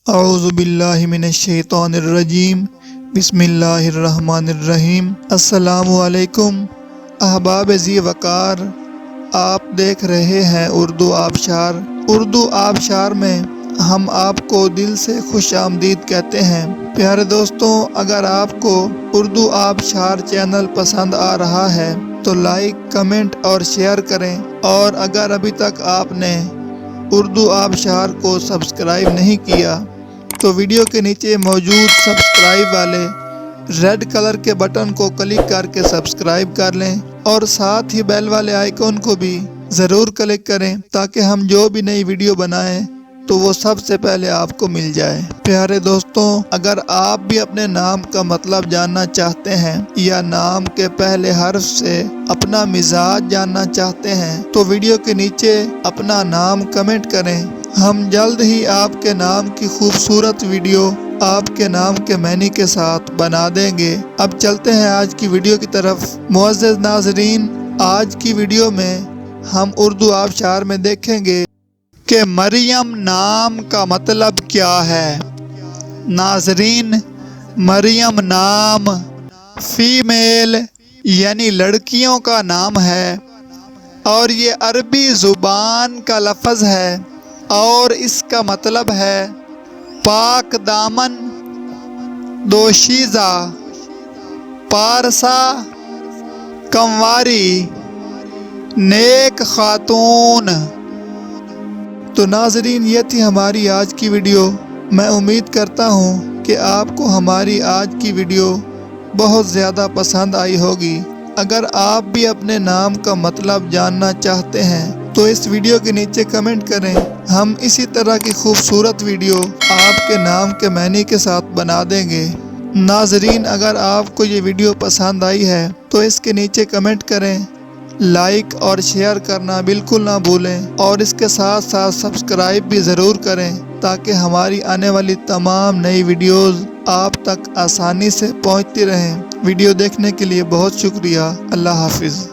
اعوذ باللہ من الشیطان الرجیم، بسم اللہ الرحمن الرحیم۔ السلام علیکم احباب ذی وقار، آپ دیکھ رہے ہیں اردو آبشار۔ اردو آبشار میں ہم آپ کو دل سے خوش آمدید کہتے ہیں۔ پیارے دوستوں، اگر آپ کو اردو آبشار چینل پسند آ رہا ہے تو لائک، کمنٹ اور شیئر کریں، اور اگر ابھی تک آپ نے اردو آبشار کو سبسکرائب نہیں کیا تو ویڈیو کے نیچے موجود سبسکرائب والے ریڈ کلر کے بٹن کو کلک کر کے سبسکرائب کر لیں، اور ساتھ ہی بیل والے آئیکن کو بھی ضرور کلک کریں تاکہ ہم جو بھی نئی ویڈیو بنائیں تو وہ سب سے پہلے آپ کو مل جائے۔ پیارے دوستوں، اگر آپ بھی اپنے نام کا مطلب جاننا چاہتے ہیں یا نام کے پہلے حرف سے اپنا مزاج جاننا چاہتے ہیں تو ویڈیو کے نیچے اپنا نام کمنٹ کریں۔ ہم جلد ہی آپ کے نام کی خوبصورت ویڈیو آپ کے نام کے معنی کے ساتھ بنا دیں گے۔ اب چلتے ہیں آج کی ویڈیو کی طرف۔ معزز ناظرین، آج کی ویڈیو میں ہم اردو آبشار میں دیکھیں گے کہ مریم نام کا مطلب کیا ہے۔ ناظرین، مریم نام فیمیل یعنی لڑکیوں کا نام ہے، اور یہ عربی زبان کا لفظ ہے، اور اس کا مطلب ہے پاک دامن، دوشیزہ، پارسا، کمواری، نیک خاتون۔ تو ناظرین، یہ تھی ہماری آج کی ویڈیو۔ میں امید کرتا ہوں کہ آپ کو ہماری آج کی ویڈیو بہت زیادہ پسند آئی ہوگی۔ اگر آپ بھی اپنے نام کا مطلب جاننا چاہتے ہیں تو اس ویڈیو کے نیچے کمنٹ کریں۔ ہم اسی طرح کی خوبصورت ویڈیو آپ کے نام کے معنی کے ساتھ بنا دیں گے۔ ناظرین، اگر آپ کو یہ ویڈیو پسند آئی ہے تو اس کے نیچے کمنٹ کریں، لائک اور شیئر کرنا بالکل نہ بھولیں، اور اس کے ساتھ ساتھ سبسکرائب بھی ضرور کریں تاکہ ہماری آنے والی تمام نئی ویڈیوز آپ تک آسانی سے پہنچتی رہیں۔ ویڈیو دیکھنے کے لیے بہت شکریہ۔ اللہ حافظ۔